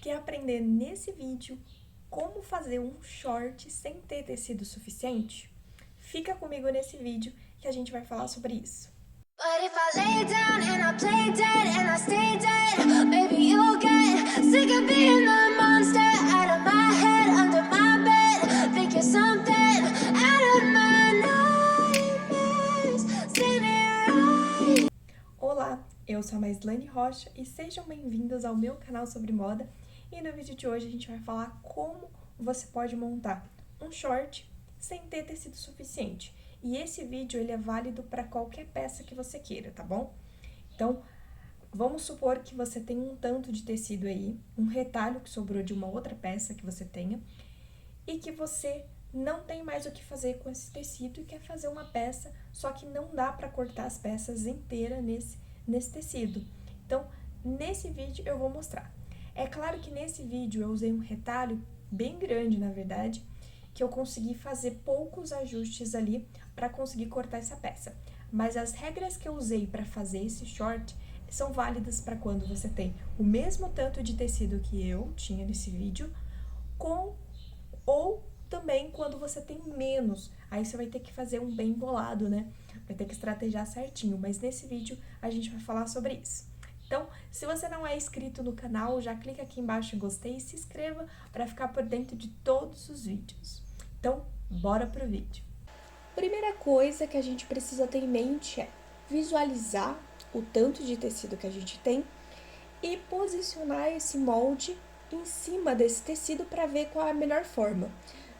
Quer aprender nesse vídeo como fazer um short sem ter tecido suficiente? Fica comigo nesse vídeo que a gente vai falar sobre isso. But if I lay down and I play dead and I stay dead, maybe you'll get sick of being the monster out of my head, under my bed, thinking something out of my nightmares, standing right. Olá, eu sou a Maislane Rocha e sejam bem-vindos ao meu canal sobre moda. E no vídeo de hoje a gente vai falar como você pode montar um short sem ter tecido suficiente. E esse vídeo ele é válido para qualquer peça que você queira, tá bom? Então, vamos supor que você tem um tanto de tecido aí, um retalho que sobrou de uma outra peça que você tenha, e que você não tem mais o que fazer com esse tecido e quer fazer uma peça, só que não dá para cortar as peças inteiras nesse tecido. Então, nesse vídeo eu vou mostrar. É claro que nesse vídeo eu usei um retalho bem grande, na verdade, que eu consegui fazer poucos ajustes ali para conseguir cortar essa peça. Mas as regras que eu usei para fazer esse short são válidas para quando você tem o mesmo tanto de tecido que eu tinha nesse vídeo, ou também quando você tem menos. Aí você vai ter que fazer um bem bolado, né? Vai ter que estrategiar certinho, mas nesse vídeo a gente vai falar sobre isso. Então, se você não é inscrito no canal, já clica aqui embaixo em gostei e se inscreva para ficar por dentro de todos os vídeos. Então, bora pro vídeo. Primeira coisa que a gente precisa ter em mente é visualizar o tanto de tecido que a gente tem e posicionar esse molde em cima desse tecido para ver qual é a melhor forma.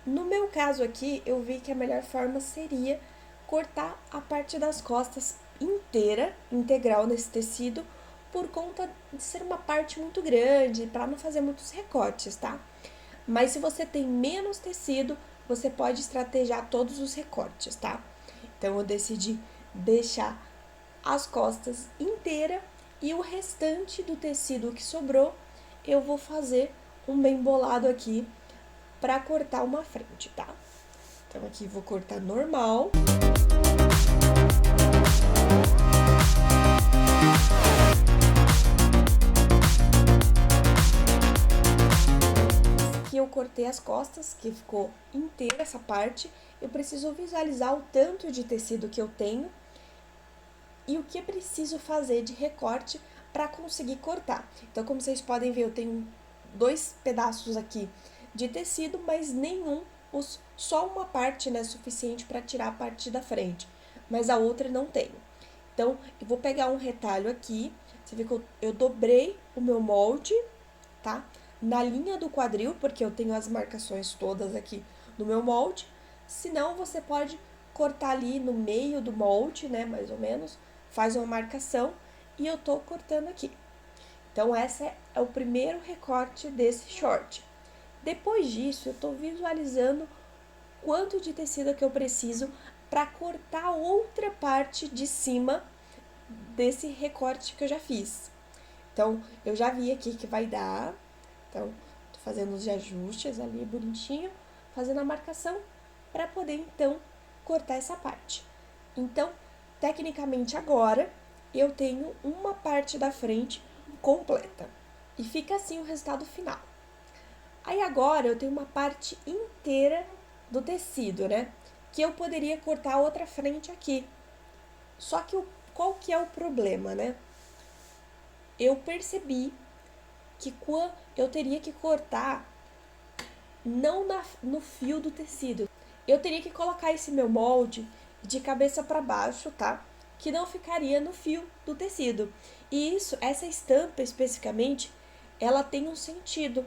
No meu caso aqui, eu vi que a melhor forma seria cortar a parte das costas inteira, integral nesse tecido, por conta de ser uma parte muito grande, para não fazer muitos recortes, tá? Mas se você tem menos tecido, você pode estrategiar todos os recortes, tá? Então, eu decidi deixar as costas inteira e o restante do tecido que sobrou, eu vou fazer um bem bolado aqui para cortar uma frente, tá? Então, aqui vou cortar normal. Aqui eu cortei as costas, que ficou inteira essa parte. Eu preciso visualizar o tanto de tecido que eu tenho e o que eu preciso fazer de recorte para conseguir cortar. Então, como vocês podem ver, eu tenho dois pedaços aqui de tecido, mas só uma parte, né, suficiente para tirar a parte da frente, mas a outra não tenho. Então, eu vou pegar um retalho aqui, você vê que eu dobrei o meu molde, tá? Na linha do quadril, porque eu tenho as marcações todas aqui no meu molde. Se não, você pode cortar ali no meio do molde, né, mais ou menos, faz uma marcação e eu tô cortando aqui. Então, esse é o primeiro recorte desse short. Depois disso, eu tô visualizando quanto de tecido que eu preciso para cortar outra parte de cima desse recorte que eu já fiz. Então, eu já vi aqui que vai dar. Então, tô fazendo os ajustes ali bonitinho, fazendo a marcação para poder, então, cortar essa parte. Então, tecnicamente agora, eu tenho uma parte da frente completa. E fica assim o resultado final. Aí agora eu tenho uma parte inteira do tecido, né? Que eu poderia cortar a outra frente aqui. Só que qual que é o problema, né? Eu percebi que eu teria que cortar não no fio do tecido. Eu teria que colocar esse meu molde de cabeça para baixo, tá? Que não ficaria no fio do tecido. E essa estampa especificamente, ela tem um sentido.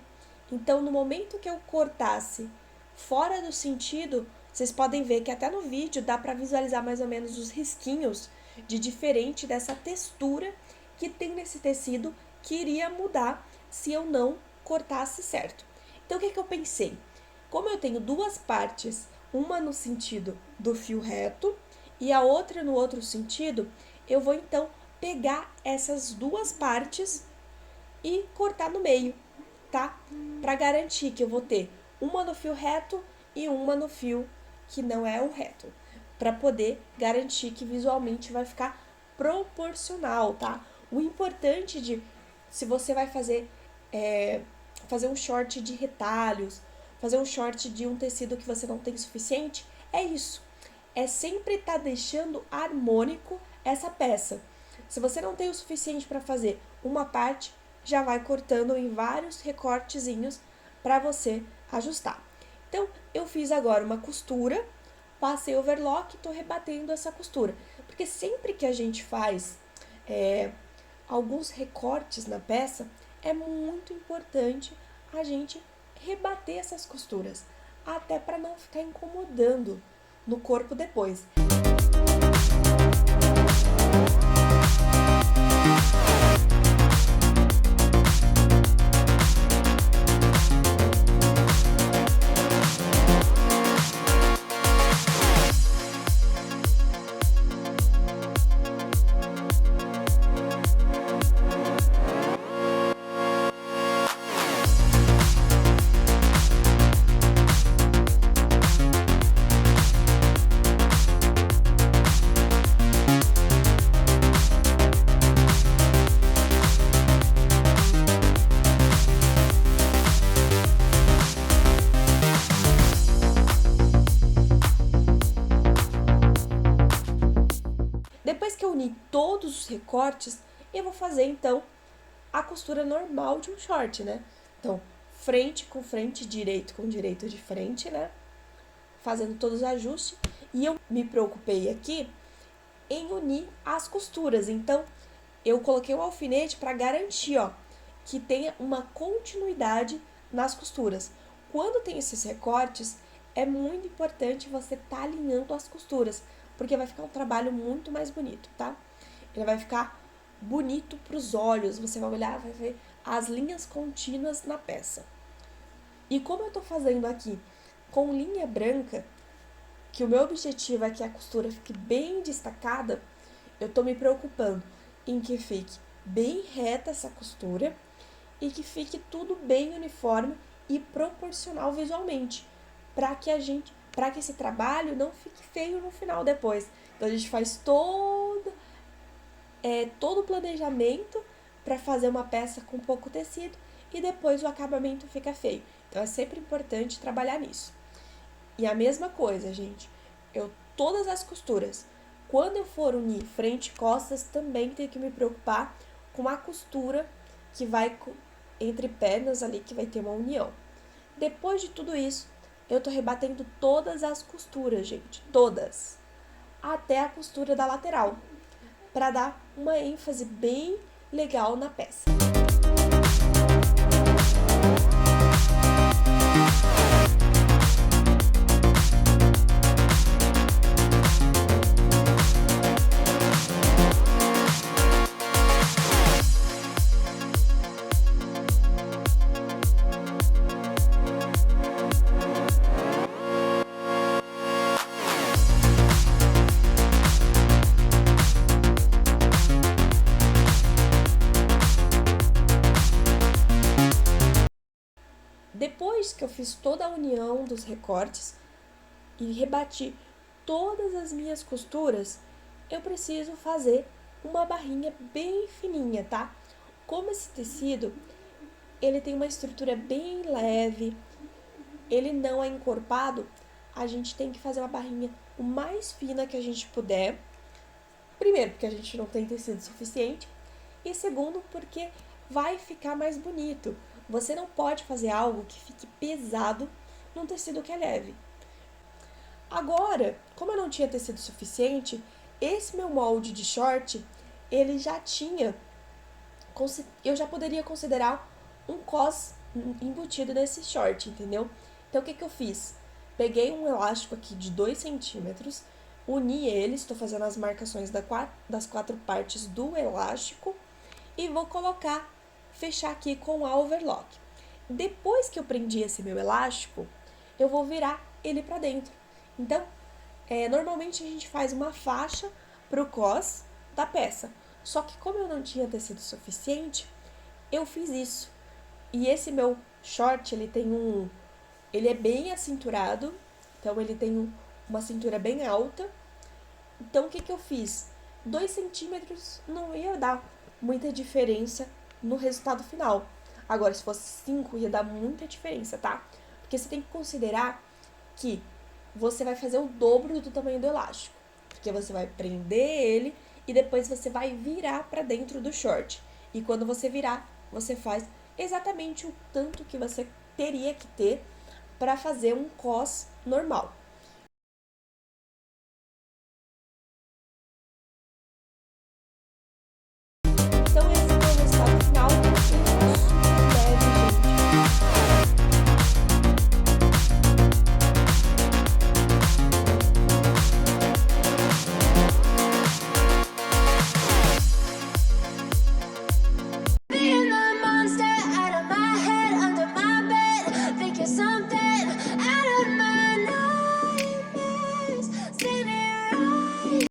Então, no momento que eu cortasse fora do sentido, vocês podem ver que até no vídeo dá para visualizar mais ou menos os risquinhos de diferente dessa textura que tem nesse tecido que iria mudar se eu não cortasse certo. Então, o que eu pensei? Como eu tenho duas partes, uma no sentido do fio reto e a outra no outro sentido, eu vou então pegar essas duas partes e cortar no meio, tá? Para garantir que eu vou ter uma no fio reto e uma no fio que não é o reto, para poder garantir que visualmente vai ficar proporcional, tá? O importante se você vai fazer fazer um short de retalhos, fazer um short de um tecido que você não tem suficiente, é isso. É sempre estar deixando harmônico essa peça. Se você não tem o suficiente para fazer uma parte, já vai cortando em vários recortezinhos para você ajustar. Então, eu fiz agora uma costura, passei overlock e estou rebatendo essa costura. Porque sempre que a gente faz alguns recortes na peça, é muito importante a gente rebater essas costuras, até para não ficar incomodando no corpo depois. Depois que eu uni todos os recortes, eu vou fazer então a costura normal de um short, né? Então, frente com frente, direito com direito de frente, né? Fazendo todos os ajustes. E eu me preocupei aqui em unir as costuras. Então, eu coloquei um alfinete para garantir, ó, que tenha uma continuidade nas costuras. Quando tem esses recortes, é muito importante você estar alinhando as costuras, porque vai ficar um trabalho muito mais bonito, tá? Ele vai ficar bonito para os olhos, você vai olhar, vai ver as linhas contínuas na peça. E como eu tô fazendo aqui com linha branca, que o meu objetivo é que a costura fique bem destacada, eu tô me preocupando em que fique bem reta essa costura e que fique tudo bem uniforme e proporcional visualmente, para que esse trabalho não fique feio no final depois. Então a gente faz todo o planejamento para fazer uma peça com pouco tecido e depois o acabamento fica feio. Então é sempre importante trabalhar nisso. E a mesma coisa, gente, todas as costuras, quando eu for unir frente e costas, também tenho que me preocupar com a costura que vai entre pernas ali, que vai ter uma união. Depois de tudo isso, eu tô rebatendo todas as costuras, gente, todas, até a costura da lateral, para dar uma ênfase bem legal na peça. Depois que eu fiz toda a união dos recortes e rebati todas as minhas costuras, eu preciso fazer uma barrinha bem fininha, tá? Como esse tecido, ele tem uma estrutura bem leve, ele não é encorpado, a gente tem que fazer uma barrinha o mais fina que a gente puder. Primeiro, porque a gente não tem tecido suficiente, e segundo, porque vai ficar mais bonito. Você não pode fazer algo que fique pesado num tecido que é leve. Agora, como eu não tinha tecido suficiente, esse meu molde de short, ele já tinha, eu já poderia considerar um cos embutido nesse short, entendeu? Então, o que eu fiz? Peguei um elástico aqui de 2 centímetros, uni ele, estou fazendo as marcações das 4 partes do elástico e vou fechar aqui com a overlock. Depois que eu prendi esse meu elástico, eu vou virar ele para dentro. Então, normalmente a gente faz uma faixa pro cos da peça. Só que como eu não tinha tecido suficiente, eu fiz isso. E esse meu short, ele é bem acinturado, então ele tem uma cintura bem alta. Então, o que eu fiz? 2 centímetros não ia dar muita diferença no resultado final. Agora, se fosse 5, ia dar muita diferença, tá? Porque você tem que considerar que você vai fazer o dobro do tamanho do elástico. Porque você vai prender ele e depois você vai virar para dentro do short. E quando você virar, você faz exatamente o tanto que você teria que ter para fazer um cos normal.